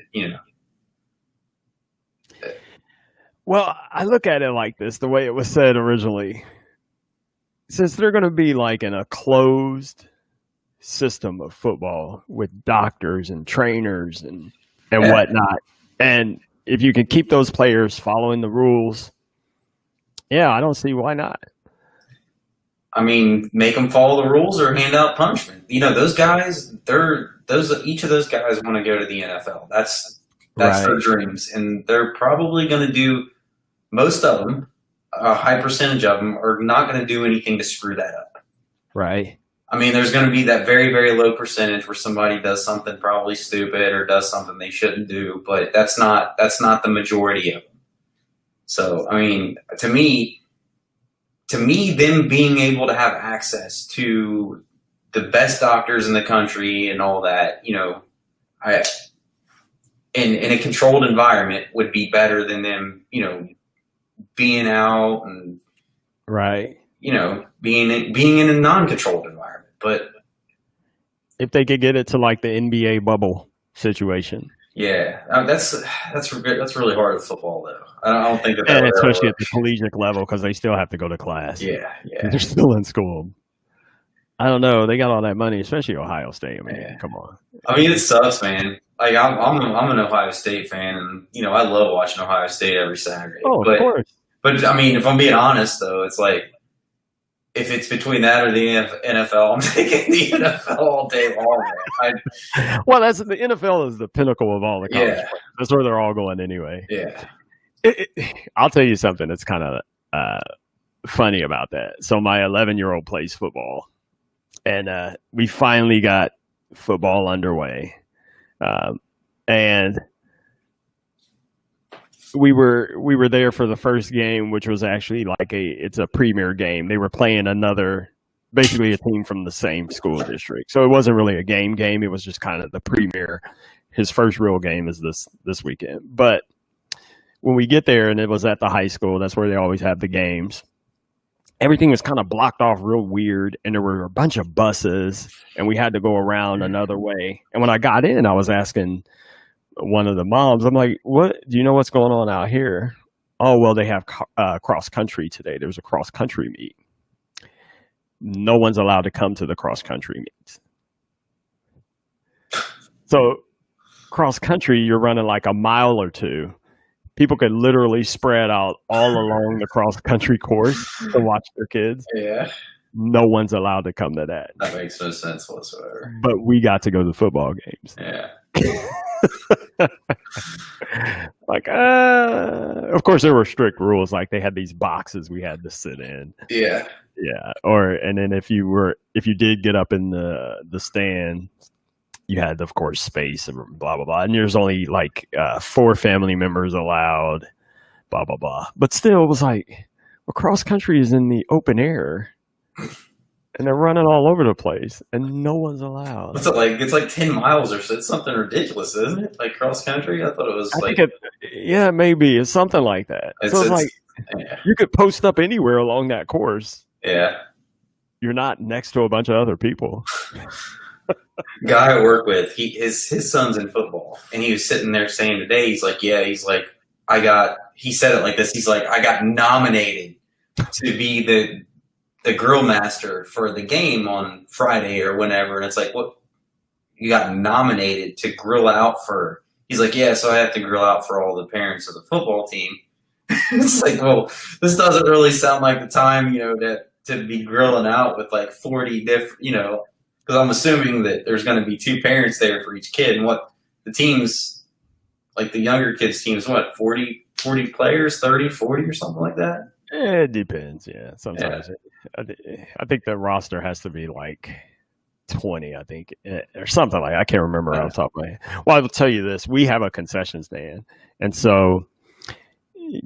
S3: well, I look at it like this: the way it was said originally, since they're going to be like in a closed system of football with doctors and trainers and whatnot, and if you can keep those players following the rules. Yeah, I don't see why not.
S4: I mean, make them follow the rules or hand out punishment. Those guys, each of those guys want to go to the NFL. That's their dreams. And they're probably going to do, most of them, a high percentage of them, are not going to do anything to screw that up.
S3: Right.
S4: I mean, there's going to be that very, very low percentage where somebody does something probably stupid or does something they shouldn't do, but that's not the majority of them. So, I mean, to me, them being able to have access to the best doctors in the country and all that, in a controlled environment would be better than them, being out and being in a non-controlled environment. But
S3: if they could get it to like the NBA bubble situation.
S4: Yeah, that's really hard with football, though. I don't think that.
S3: And especially at the collegiate level, because they still have to go to class.
S4: Yeah.
S3: They're still in school. I don't know. They got all that money, especially Ohio State. I mean, come on.
S4: I mean, it sucks, man. Like I'm an Ohio State fan, and I love watching Ohio State every Saturday.
S3: Oh, of course.
S4: But I mean, if I'm being honest, though, it's like if it's between that or the NFL, I'm taking the NFL all day long, man.
S3: Well, the NFL is the pinnacle of all the college players. That's where they're all going anyway.
S4: Yeah.
S3: I'll tell you something that's kind of funny about that. So my 11-year-old plays football, and we finally got football underway, and we were there for the first game, which was actually like it's a premier game. They were playing basically a team from the same school district. So it wasn't really a game. It was just kind of the premier. His first real game is this weekend. But when we get there, and it was at the high school, that's where they always have the games. Everything was kind of blocked off real weird, and there were a bunch of buses, and we had to go around another way. And when I got in, I was asking one of the moms, I'm like, "What? Do you know what's going on out here?" Oh, well, they have cross country today. There's a cross country meet. No one's allowed to come to the cross country meets. So cross country, you're running like a mile or two. People could literally spread out all along the cross country course to watch their kids.
S4: Yeah.
S3: no one's allowed to come to that.
S4: That makes no sense whatsoever.
S3: But we got to go to football games.
S4: Yeah.
S3: Like, of course, there were strict rules. Like they had these boxes we had to sit in.
S4: Yeah.
S3: Yeah. And then if you did get up in the stand, you had, of course, space and blah blah blah. And there's only like 4 family members allowed. Blah blah blah. But still, it was like, well, cross country is in the open air. And they're running all over the place, and no one's allowed.
S4: What's it like? It's like 10 miles or so. It's something ridiculous, isn't it? Like cross country? I thought it was
S3: yeah, maybe. It's something like that. So it's like, you could post up anywhere along that course.
S4: Yeah. You're
S3: not next to a bunch of other people.
S4: Guy I work with, his son's in football, and he was sitting there saying today, he said it like this, he's like, I got nominated to be the grill master for the game on Friday or whenever. And it's like, what? You got nominated to grill out for? He's like, yeah, so I have to grill out for all the parents of the football team. It's like, well, this doesn't really sound like the time, to be grilling out with like 40 different, because I'm assuming that there's going to be 2 parents there for each kid. And what the teams, like the younger kids teams, what, 40 players, 30, 40 or something like that?
S3: It depends, yeah. Sometimes. Yeah. I think the roster has to be like 20, I think, or something like that. I can't remember off the top of my head. Well, I will tell you this. We have a concession stand. And so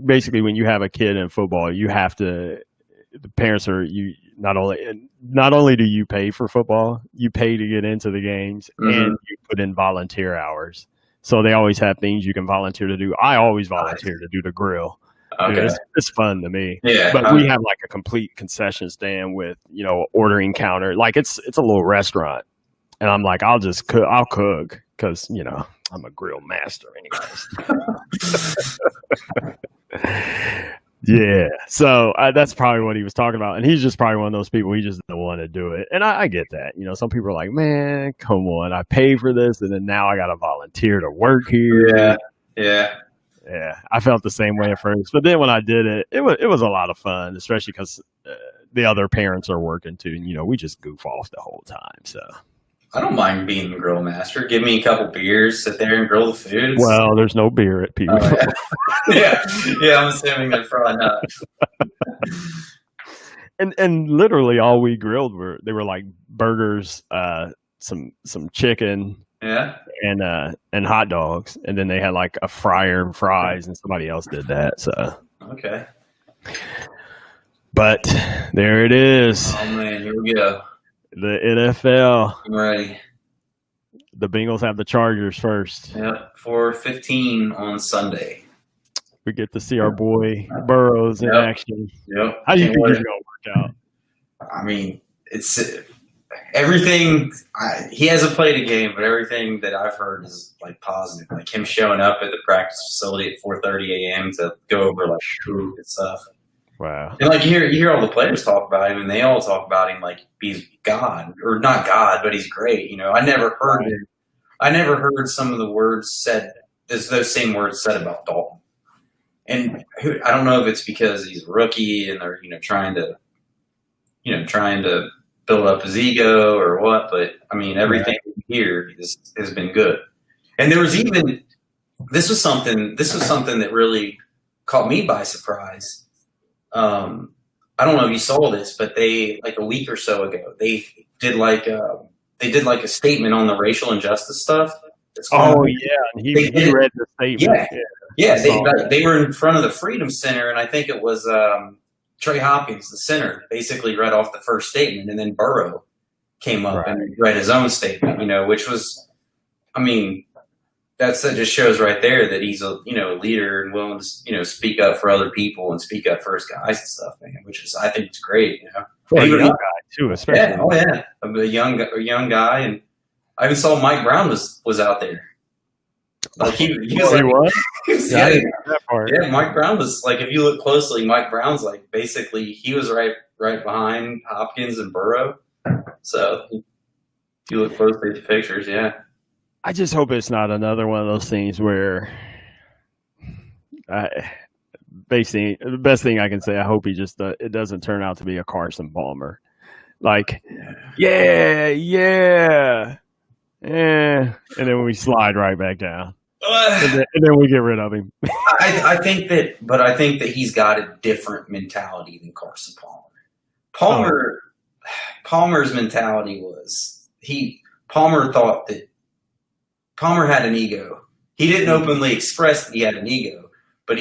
S3: basically when you have a kid in football, you have to – the parents are – you not only do you pay for football, you pay to get into the games, and you put in volunteer hours. So they always have things you can volunteer to do. I always volunteer to do the grill.
S4: Okay.
S3: It's fun to me.
S4: Yeah.
S3: But we have like a complete concession stand with, ordering counter. Like it's a little restaurant. And I'm like, I'll cook because, I'm a grill master anyways. Yeah. So that's probably what he was talking about. And he's just probably one of those people, he just don't want to do it. And I get that. Some people are like, man, come on. I paid for this. And then now I got to volunteer to work here.
S4: Yeah. Yeah.
S3: Yeah, I felt the same way at first, but then when I did it, it was a lot of fun, especially because the other parents are working too. And, we just goof off the whole time. So
S4: I don't mind being the grill master. Give me a couple beers, sit there and grill the food.
S3: Well, there's no beer at people.
S4: Oh, yeah. yeah, I'm assuming they're probably not.
S3: and literally all we grilled were like burgers, some chicken.
S4: Yeah.
S3: And hot dogs, and then they had like a fryer and fries, and somebody else did that. So
S4: okay.
S3: But there it is.
S4: Oh man, here we go.
S3: The NFL.
S4: I'm ready.
S3: The Bengals have the Chargers first.
S4: Yep, 4:15 on Sunday.
S3: We get to see our boy Burrows in action.
S4: Yep.
S3: How do you think he's gonna work out?
S4: I mean, it's. Everything he hasn't played a game, but everything that I've heard is like positive. Like him showing up at the practice facility at 4:30 a.m. to go over like food and stuff.
S3: Wow!
S4: And like you hear all the players talk about him, and they all talk about him like he's God or not God, but he's great. I never heard him. I never heard some of the words said. Those same words said about Dalton. And I don't know if it's because he's a rookie and they're trying to build up his ego or what, but I mean everything here has been good. And there was even this was something that really caught me by surprise. I don't know if you saw this, but they like a week or so ago they did like a statement on the racial injustice stuff.
S3: Oh yeah, and he read the statement.
S4: Yeah. They were in front of the Freedom Center, and I think it was Trey Hopkins, the center, basically read off the first statement, and then Burrow came up and read his own statement, which was, I mean, that just shows right there that he's a leader and willing to speak up for other people and speak up for his guys and stuff, man. Which is, I think, it's great.
S3: For a young guy too, especially.
S4: Yeah, oh yeah, a young guy, and I even saw Mike Brown was out there. Like he was Mike Brown was like, if you look closely, Mike Brown's like basically he was right behind Hopkins and Burrow. So if you look closely at the pictures, yeah.
S3: I just hope it's not another one of those things where basically the best thing I can say, I hope it doesn't turn out to be a Carson Palmer. Like, yeah, and then we slide right back down, and then we get rid of him.
S4: I think that he's got a different mentality than Carson Palmer. Palmer's mentality was Palmer thought that Palmer had an ego. He didn't openly express that he had an ego, but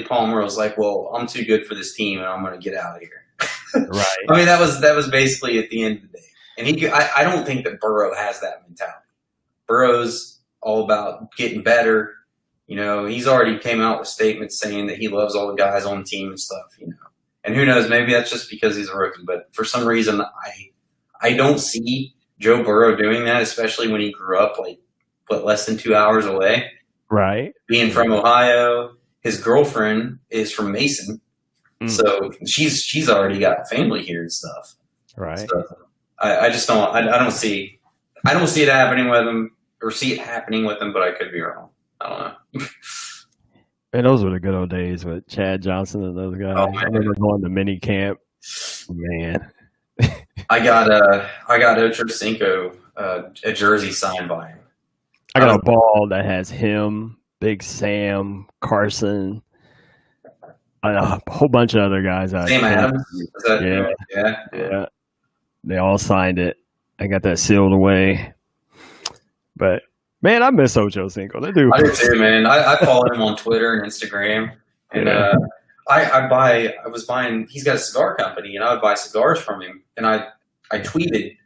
S4: Palmer was like, well, I'm too good for this team and I'm going to get out of here.
S3: Right.
S4: I mean, that was basically at the end of the day. And I don't think that Burrow has that mentality. Burrow's all about getting better. You know, he's already came out with statements saying that he loves all the guys on the team and stuff, you know. And who knows, maybe that's just because he's a rookie. But for some reason, I don't see Joe Burrow doing that, especially when he grew up less than 2 hours away.
S3: Right.
S4: Being from Ohio. His girlfriend is from Mason. So she's already got family here and stuff.
S3: Right.
S4: So I just don't. I don't see it happening with him, or see it happening with him. But I could be wrong. I don't know.
S3: And those were the good old days with Chad Johnson and those guys.
S4: Oh,
S3: I remember going to mini camp. Man,
S4: I got Ochocinco a jersey signed by him.
S3: I got a ball that has him, Big Sam, Carson, a whole bunch of other guys.
S4: Sam Adams.
S3: Yeah. They all signed it. I got that sealed away. But man, I miss Ochocinco. That dude.
S4: I do too, man. I follow him on Twitter and Instagram, and I was buying. He's got a cigar company, and I would buy cigars from him. And I tweeted.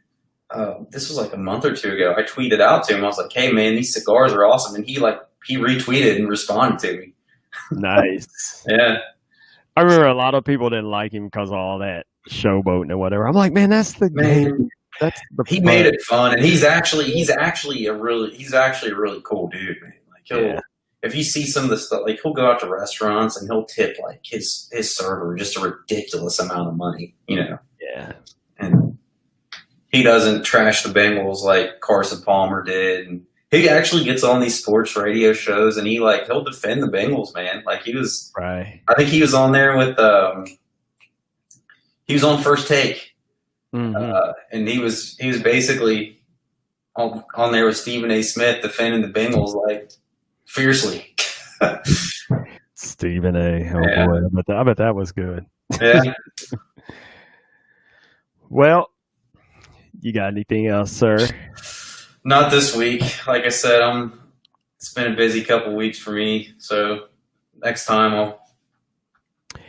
S4: This was like a month or two ago. I tweeted out to him. I was like, "Hey, man, these cigars are awesome," and he retweeted and responded to me.
S3: Nice.
S4: Yeah.
S3: I remember a lot of people didn't like him because of all that showboating and whatever. I'm like, man, that's the game.
S4: He made it fun, and he's actually a really cool dude, man. Like if you see some of the stuff, like he'll go out to restaurants and he'll tip like his server just a ridiculous amount of money, you know.
S3: Yeah.
S4: And he doesn't trash the Bengals like Carson Palmer did, and he actually gets on these sports radio shows and he'll defend the Bengals, man. Like he was
S3: right.
S4: I think he was on there with he was on First Take.
S3: Mm-hmm.
S4: And he was basically on there with Stephen A. Smith defending the Bengals like fiercely.
S3: Stephen A. Oh boy, I bet that was good.
S4: Yeah.
S3: Well, you got anything else, sir?
S4: Not this week. Like I said, it's been a busy couple weeks for me. So next time I'll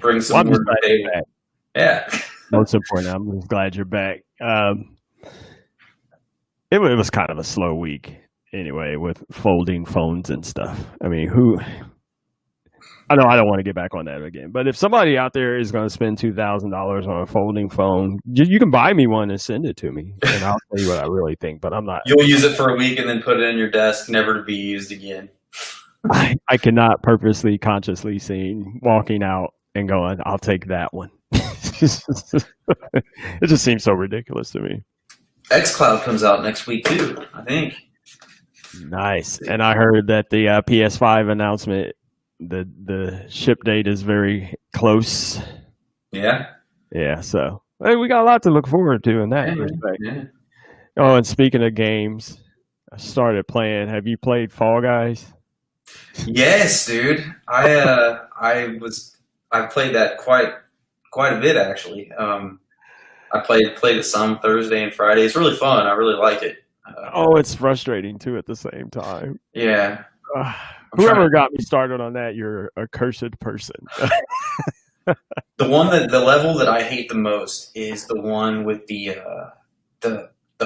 S4: bring some more to the table. Yeah.
S3: Most important, I'm just glad you're back. It was kind of a slow week anyway with folding phones and stuff. I mean, I know I don't want to get back on that again, but if somebody out there is going to spend $2,000 on a folding phone, you can buy me one and send it to me, and I'll tell you what I really think. But I'm not.
S4: You'll use it for a week and then put it in your desk, never to be used again.
S3: I cannot purposely, consciously see walking out and going, "I'll take that one." It just seems so ridiculous to me.
S4: xCloud comes out next week too, I think.
S3: Nice. And I heard that the PS5 announcement, the ship date is very close.
S4: Yeah.
S3: Yeah. So hey, we got a lot to look forward to in that respect.
S4: Yeah.
S3: Oh, and speaking of games, I started playing. Have you played Fall Guys?
S4: Yes, dude. I played that quite a bit actually. I played it some Thursday and Friday. It's really fun. I really like it.
S3: It's frustrating too at the same time.
S4: Yeah.
S3: Whoever got me started on that, you're a cursed person.
S4: The level that I hate the most is the one with the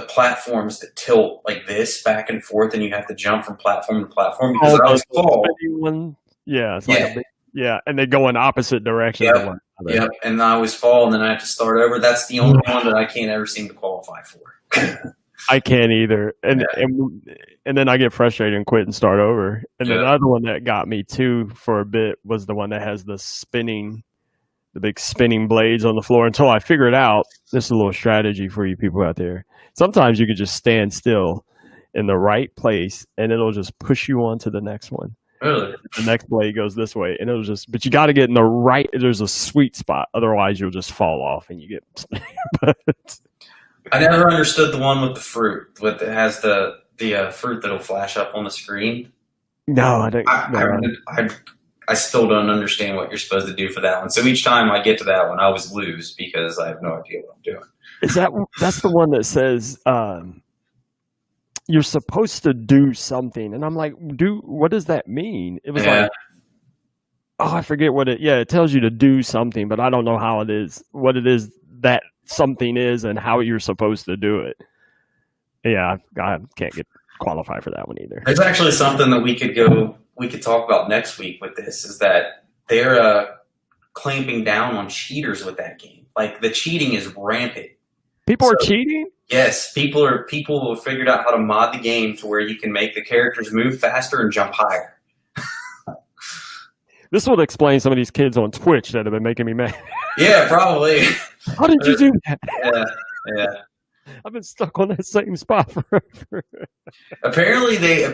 S4: platforms that tilt like this back and forth, and you have to jump from platform to platform because I was fall.
S3: Yeah, it's like a big. Yeah, and they go in opposite directions.
S4: Yep, and I always fall, and then I have to start over. That's the only one that I can't ever seem to qualify for.
S3: I can't either, and then I get frustrated and quit and start over. And then the other one that got me too for a bit was the one that has the big spinning blades on the floor. Until I figured out, this is a little strategy for you people out there. Sometimes you could just stand still in the right place, and it'll just push you on to the next one.
S4: Really?
S3: The next blade goes this way, and it was just. But you got to get in the right. There's a sweet spot, otherwise you'll just fall off and you get. But,
S4: I never understood the one with the fruit. With it has the fruit that'll flash up on the screen.
S3: no, I don't.
S4: I still don't understand what you're supposed to do for that one. So each time I get to that one, I always lose because I have no idea what I'm doing.
S3: Is that's the one that says you're supposed to do something, and I'm like, what does that mean? It was like, oh, I forget what it. Yeah, it tells you to do something, but I don't know how it is, what it is that something is, and how you're supposed to do it. Yeah, I can't get qualified for that one either.
S4: There's actually something that we could talk about next week with this, is that they're clamping down on cheaters with that game. Like, the cheating is rampant.
S3: People are cheating?
S4: Yes, people have figured out how to mod the game to where you can make the characters move faster and jump higher.
S3: This would explain some of these kids on Twitch that have been making me mad.
S4: Yeah, probably.
S3: How did you do that?
S4: Yeah.
S3: I've been stuck on that same spot forever.
S4: Apparently they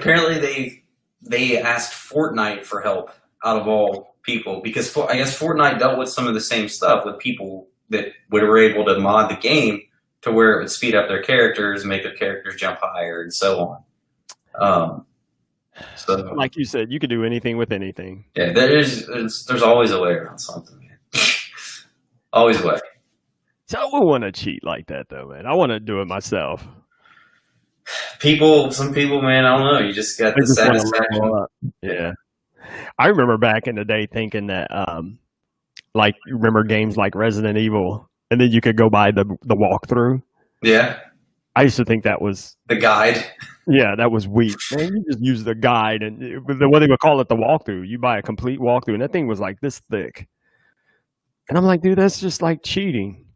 S4: asked Fortnite for help out of all people, because I guess Fortnite dealt with some of the same stuff with people that were able to mod the game to where it would speed up their characters, make their characters jump higher, and so on. So, like
S3: you said, you could do anything with anything.
S4: Yeah, there's always a way around something, man. Always a way.
S3: So I would want to cheat like that, though, man. I want to do it myself.
S4: Some people, man, I don't know. You just got the satisfaction.
S3: Yeah. I remember back in the day thinking that, like, remember games like Resident Evil, and then you could go by the walkthrough.
S4: Yeah.
S3: I used to think that was
S4: the guide.
S3: Yeah, that was weak. Man, you just use the guide, and what they would call it, the walkthrough. You buy a complete walkthrough, and that thing was like this thick. And I'm like, dude, that's just like cheating.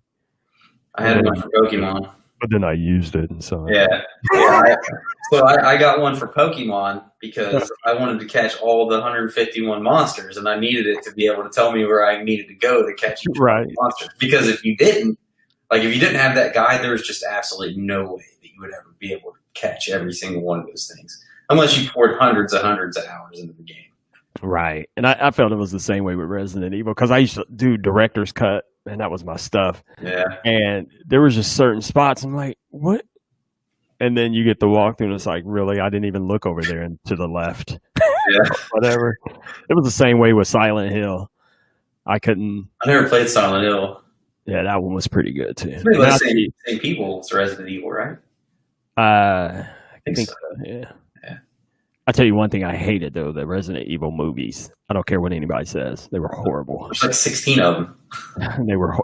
S4: I had one for Pokemon.
S3: But then I used it, and so
S4: I got one for Pokemon because I wanted to catch all the 151 monsters, and I needed it to be able to tell me where I needed to go to catch each monster. Because if you didn't have that guide, there was just absolutely no way that you would ever be able to catch every single one of those things, unless you poured hundreds of hours into the game.
S3: Right, and I felt it was the same way with Resident Evil, because I used to do director's cut, and that was my stuff.
S4: Yeah. And
S3: there was just certain spots I'm like, what? And then you get the walkthrough, and it's like, really? I didn't even look over there and to the left.
S4: Yeah.
S3: Whatever. It was the same way with Silent Hill. I
S4: never played Silent Hill.
S3: Yeah, that one was pretty good too.
S4: Maybe the same people as Resident Evil, right?
S3: I think so. Yeah. I'll tell you one thing I hated, though, the Resident Evil movies. I don't care what anybody says. They were horrible.
S4: There's like 16 of them.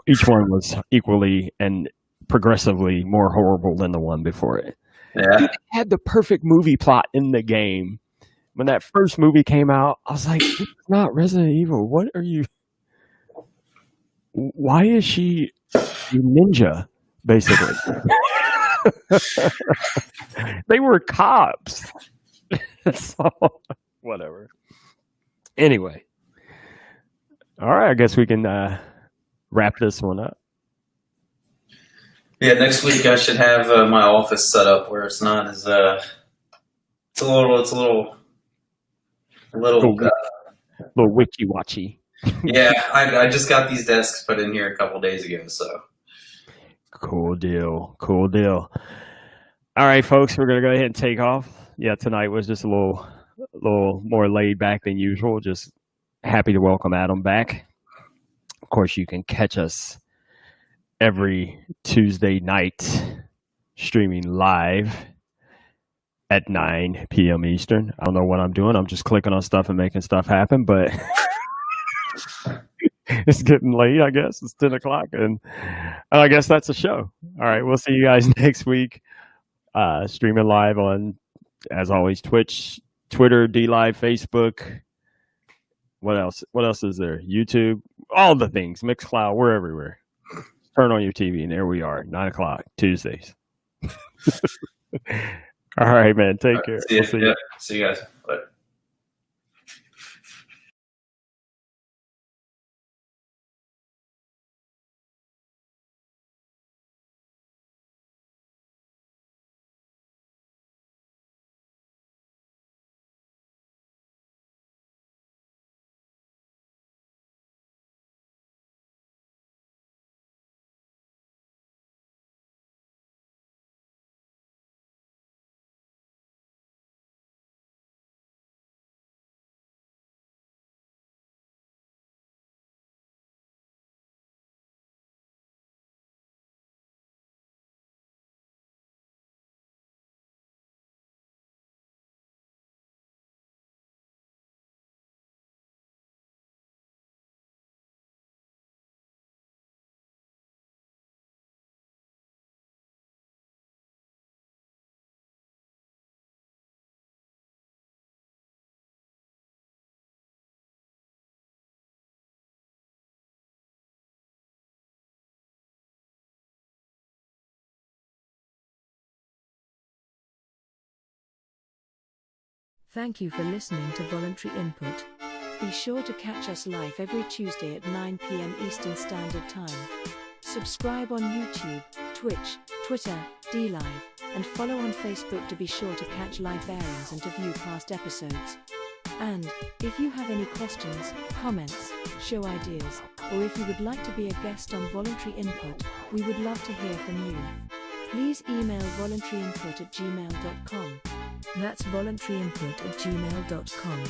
S3: Each one was equally and progressively more horrible than the one before it.
S4: Yeah.
S3: Dude, they had the perfect movie plot in the game. When that first movie came out, I was like, it's not Resident Evil. What are you... Why is she a ninja, basically? They were cops. So, whatever. Anyway. All right, I guess we can wrap this one up.
S4: Yeah, next week I should have my office set up where it's not as it's a little
S3: witchy-watchy.
S4: Yeah, I just got these desks put in here a couple days ago, so.
S3: Cool deal. All right, folks, we're gonna go ahead and take off. Yeah, tonight was just a little more laid back than usual. Just happy to welcome Adam back. Of course, you can catch us every Tuesday night streaming live at 9 p.m. Eastern. I don't know what I'm doing. I'm just clicking on stuff and making stuff happen, but it's getting late, I guess. It's 10 o'clock, and I guess that's a show. All right, we'll see you guys next week. Streaming live on, as always, Twitch, Twitter, DLive, Facebook. What else? What else is there? YouTube, all the things. Mixcloud, we're everywhere. Turn on your TV, and there we are, 9 o'clock Tuesdays. All right, man. Take care.
S4: See you guys. Bye.
S2: Thank you for listening to Voluntary Input. Be sure to catch us live every Tuesday at 9 p.m. Eastern Standard Time. Subscribe on YouTube, Twitch, Twitter, DLive, and follow on Facebook to be sure to catch live airings and to view past episodes. And, if you have any questions, comments, show ideas, or if you would like to be a guest on Voluntary Input, we would love to hear from you. Please email voluntaryinput@gmail.com. That's voluntaryinput@gmail.com.